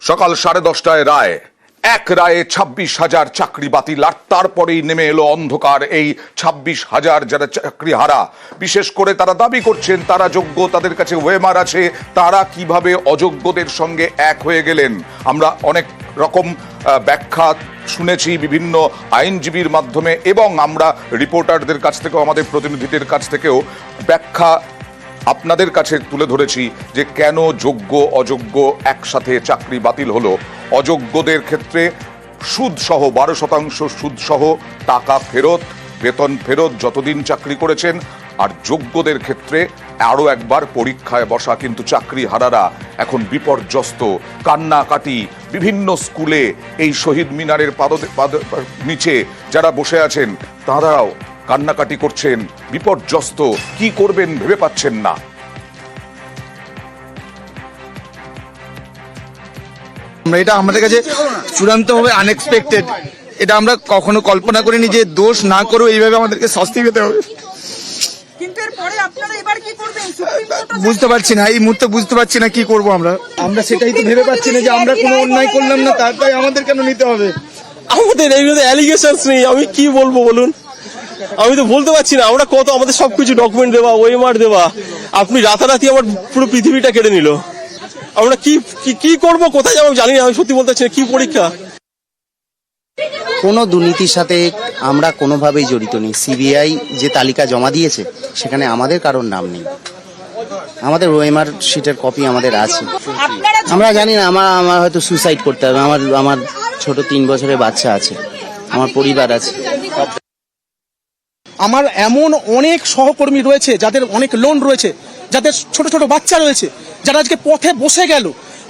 সকাল 10:30টায় রায়, এক রায়ে 26,000 চাকরি বাতিল। আর তারপরেই নেমে এলো অন্ধকার। এই 26,000 যারা চাকরি হারা, বিশেষ করে তারা দাবি করছেন তারা যোগ্য, তাদের কাছে ওয়েমার আছে, তারা কিভাবে অযোগ্যদের সঙ্গে এক হয়ে গেলেন। আমরা অনেক রকম ব্যাখ্যা শুনেছি বিভিন্ন আইনজীবীর মাধ্যমে, এবং আমরা রিপোর্টারদের কাছ থেকেও, আমাদের প্রতিনিধিদের কাছ থেকেও ব্যাখ্যা আপনাদের কাছে তুলে ধরেছি যে কেন যোগ্য অযোগ্য একসাথে চাকরি বাতিল হলো। অযোগ্যদের ক্ষেত্রে সুদসহ 12% সুদসহ টাকা ফেরত, বেতন ফেরত যতদিন চাকরি করেছেন। আর যোগ্যদের ক্ষেত্রে আরও একবার পরীক্ষায় বসা। কিন্তু চাকরি হারারা এখন বিপর্যস্ত, কান্নাকাটি। বিভিন্ন স্কুলে এই শহীদ মিনারের নিচে যারা বসে আছেন তাঁরাও কান্নাকাটি করছেন, বিপর্যস্ত, কি করবেন ভেবে পাচ্ছেন না। এটা আমাদের কাছে চূড়ান্তভাবে আনএক্সপেক্টেড। এটা আমরা কখনো কল্পনা করিনি যে দোষ না করেও এইভাবে আমাদেরকে শাস্তি পেতে হবে। বুঝতে পারছি না, এই মুহূর্তে বুঝতে পারছি না কি করবো আমরা সেটাই তো ভেবে পাচ্ছি না যে আমরা কোনো অন্যায় করলাম না, তাই আমাদের কেন নিতে হবে। আমাদের এই অ্যালিগেশনস নেই, আমি কি বলবো বলুন, আমি তো বলতে পারছি না। আমরা কত, আমাদের সবকিছু ডকুমেন্ট দেওয়া, ওয়েমার দেওয়া, আপনি রাতারাতি আমার পুরো পৃথিবীটা কেড়ে নিল। আমরা কি করব, কোথায় যাবো জানি না। আমি সত্যি বলতে পারছি না, কি পরীক্ষা। কোনো দুর্নীতির সাথে আমরা কোনোভাবেই জড়িত নেই। সিবিআই যে তালিকা জমা দিয়েছে সেখানে আমাদের কারোর নাম নেই। আমাদের ওএমআর শিটের কপি আমাদের আছে। আমরা জানি না, আমার হয়তো সুসাইড করতে হবে। আমার ছোট 3 বছরের বাচ্চা আছে, আমার পরিবার আছে। আমার এমন অনেক সহকর্মী রয়েছে যাদের অনেক লোন রয়েছে, যাদের ছোট ছোট বাচ্চা রয়েছে, যারা আজকে পথে বসে গেল।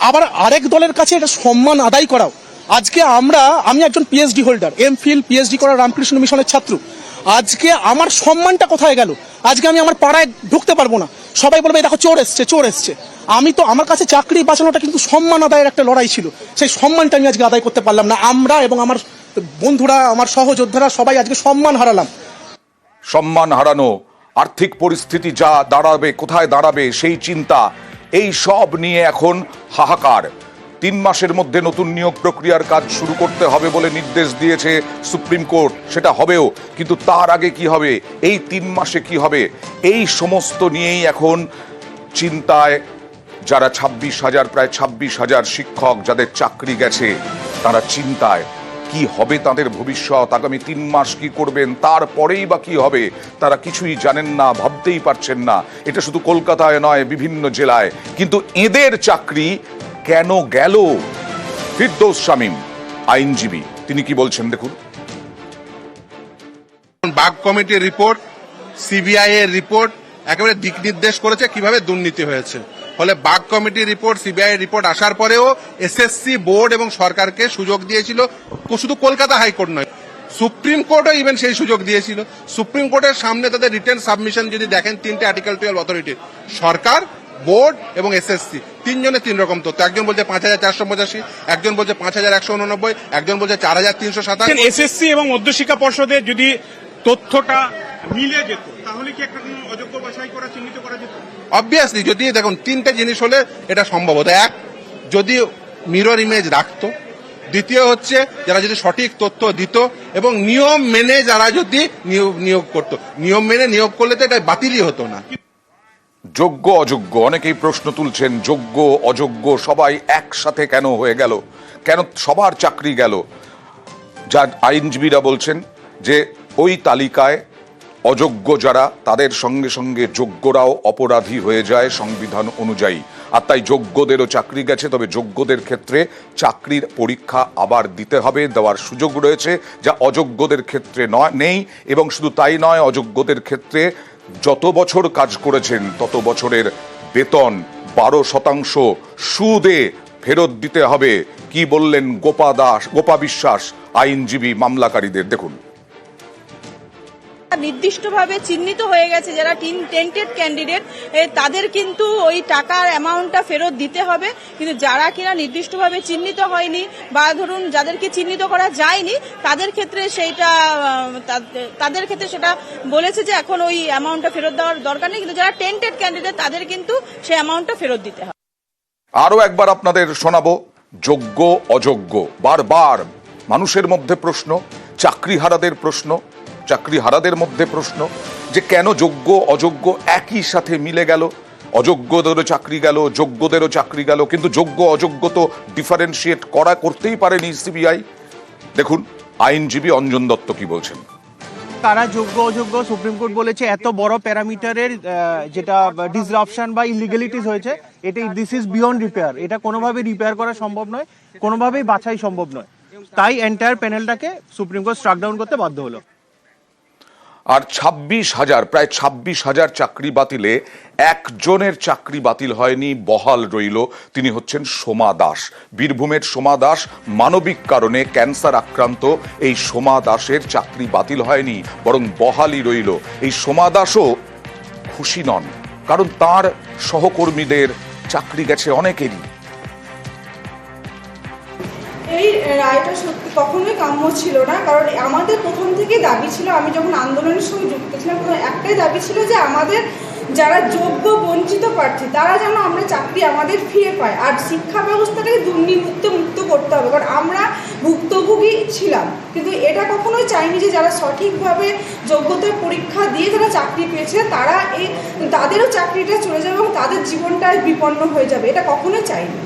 আবার আরেক দলের কাছে এটা সম্মান আদায় করাও। আজকে আমি একজন পিএইচডি হোল্ডার, এমফিল পিএইচডি করা রামকৃষ্ণ মিশনের ছাত্র। আজকে আমার সম্মানটা কোথায় গেল? আজকে আমি আমার পাড়ায় ঢুকতে পারবো না, সবাই বলবে দেখো চোর এসছে। আমি তো, আমার কাছে চাকরি বাঁচানোটা কিন্তু সম্মান আদায়ের একটা লড়াই ছিল। সেই সম্মানটা আমি আজকে আদায় করতে পারলাম না। আমরা এবং আমার বন্ধুরা, আমার সহযোদ্ধারা সবাই আজকে সম্মান হারালাম। সম্মান হারানো, আর্থিক পরিস্থিতি যা দাঁড়াবে, কোথায় দাঁড়াবে সেই চিন্তা, এই সব নিয়ে এখন হাহাকার। 3 মাসের মধ্যে নতুন নিয়োগ প্রক্রিয়ার কাজ শুরু করতে হবে বলে নির্দেশ দিয়েছে সুপ্রিম কোর্ট। সেটা হবেও, কিন্তু তার আগে কি হবে, এই 3 মাসে কি হবে, এই সমস্ত নিয়েই এখন চিন্তায় যারা 26,000, প্রায় 26,000 শিক্ষক যাদের চাকরি গেছে, তারা চিন্তায় কি হবে তাদের ভবিষ্যৎ, আগামী 3 মাস কি করবেন, তারপরেই বা কি হবে তারা কিছুই জানেন না, ভাবতেই পারছেন না। এটা শুধু কলকাতায় নয়, বিভিন্ন জেলায়। কিন্তু এদের চাকরি কেন গেল? ফিরদৌস শামীম আইনজীবী, তিনি কি বলছেন দেখুন। বাগ কমিটির রিপোর্ট, সিবিআই এর রিপোর্ট একেবারে দিক নির্দেশ করেছে কিভাবে দুর্নীতি হয়েছে। ফলে বাগ কমিটির রিপোর্ট, সিবিআই এর রিপোর্ট আসার পরেও এসএসসি বোর্ড এবং সরকারকে সুযোগ দিয়েছিল। শুধু কলকাতা হাইকোর্ট নয়, সুপ্রিম কোর্টও ইভেন সেই সুযোগ দিয়েছিল। সুপ্রিম কোর্টের সামনে তাদের রিটেন সাবমিশন যদি দেখেন, 3টে আর্টিকেল 12 অথরিটির, সরকার, বোর্ড এবং এসএসসি, 3 জনের 3 রকম তথ্য। একজন বলছে 5,485, একজন বলছে 5,189, একজন বলছে 4,357। এসএসসি এবং মধ্যশিক্ষা পর্ষদের যদি তথ্যটা মিলে যেত তাহলে কি একটা অযোগ্য বাছাই করা, চিহ্নিত করা যেত? অবভিয়াসলি, যদি দেখুন 3টে জিনিস হলে এটা সম্ভব হতো। এক, যদি মিরর ইমেজ রাখতো। দ্বিতীয় হচ্ছে যারা যদি সঠিক তথ্য দিত, এবং নিয়ম মেনে যারা যদি নিয়োগ করত। নিয়ম মেনে নিয়োগ করলে তো এটা বাতিলই হতো না। যোগ্য অযোগ্য অনেকেই প্রশ্ন তুলছেন, যোগ্য অযোগ্য সবাই একসাথে কেন হয়ে গেল, কেন সবার চাকরি গেল? যা আইনজীবীরা বলছেন যে ওই তালিকায় অযোগ্য যারা, তাদের সঙ্গে সঙ্গে যোগ্যরাও অপরাধী হয়ে যায় সংবিধান অনুযায়ী। আর তাই যোগ্যদেরও চাকরি গেছে। তবে যোগ্যদের ক্ষেত্রে চাকরির পরীক্ষা আবার দিতে হবে, দেওয়ার সুযোগ রয়েছে, যা অযোগ্যদের ক্ষেত্রে নেই। এবং শুধু তাই নয়, অযোগ্যদের ক্ষেত্রে যত বছর কাজ করেছেন তত বছরের বেতন 12% সুদে ফেরত দিতে হবে। কি বললেন গোপা বিশ্বাস আইনজীবী মামলাকারীদের, দেখুন। নির্দিষ্টভাবে চিহ্নিত হয়ে গেছে যারা টেন্টেড ক্যান্ডিডেট, তাদের কিন্তু ওই টাকার অ্যামাউন্টটা ফেরত দিতে হবে। কিন্তু যারা কিনা নির্দিষ্টভাবে চিহ্নিত হয়নি, বা ধরুন যাদেরকে চিহ্নিত করা যায়নি, তাদের ক্ষেত্রে সেটা বলেছে যে এখন ওই অ্যামাউন্টটা ফেরত দেওয়ার দরকার নেই। কিন্তু যারা টেন্টেড ক্যান্ডিডেট তাদের কিন্তু সেই অ্যামাউন্টটা ফেরত দিতে হবে। আরো একবার আপনাদের শোনাবো যোগ্য অযোগ্য, বারবার মানুষের মধ্যে প্রশ্ন, চাকরিহারাদের মধ্যে প্রশ্ন যে কেন যোগ্য অযোগ্য একই সাথে মিলে গেল। অযোগ্যদেরও চাকরি গেল, যোগ্যদেরও চাকরি গেল, কিন্তু যোগ্য অযোগ্য তো ডিফারেন্সিয়েট করতেই পারেনি সিবিআই। দেখুন আইনজীবী অঞ্জন দত্ত কি বলছেন। কারা যোগ্য অযোগ্য সুপ্রিম কোর্ট বলেছে এত বড় প্যারামিটারের যেটা ডিসরাপশন বা ইলিগালিটিস হয়েছে, এটা দিস ইজ বিয়ন্ড রিপেয়ার, এটা কোনোভাবেই রিপেয়ার করা সম্ভব নয়, কোনোভাবেই বাছাই সম্ভব নয়। তাই এন্টায়ার প্যানেলটাকে সুপ্রিম কোর্ট স্ট্রাক ডাউন করতে বাধ্য হলো। আর প্রায় 26,000 চাকরি বাতিলে একজনের চাকরি বাতিল হয়নি, বহাল রইল। তিনি হচ্ছেন সোমা দাস, বীরভূমের সোমা দাস। মানবিক কারণে ক্যান্সার আক্রান্ত এই সোমা দাসের চাকরি বাতিল হয়নি, বরং বহালই রইল। এই সোমা দাসও খুশি নন, কারণ তার সহকর্মীদের চাকরি গেছে অনেকেরই। এই রায়টা সত্যি কখনোই কাম্য ছিল না, কারণ আমাদের প্রথম থেকে দাবি ছিল, আমি যখন আন্দোলনের সঙ্গে যুক্ত ছিলাম তখন একটাই দাবি ছিল যে আমাদের যারা যোগ্য বঞ্চিত প্রার্থী তারা যেন আমরা চাকরি আমাদের ফিরে পাই, আর শিক্ষা ব্যবস্থাটাকে দুর্নীতিমুক্ত করতে হবে, কারণ আমরা ভুক্তভোগী ছিলাম। কিন্তু এটা কখনোই চাইনি যে যারা সঠিকভাবে যোগ্যতার পরীক্ষা দিয়ে যারা চাকরি পেয়েছে তাদেরও চাকরিটা চলে যাবে এবং তাদের জীবনটা বিপন্ন হয়ে যাবে, এটা কখনোই চাইনি।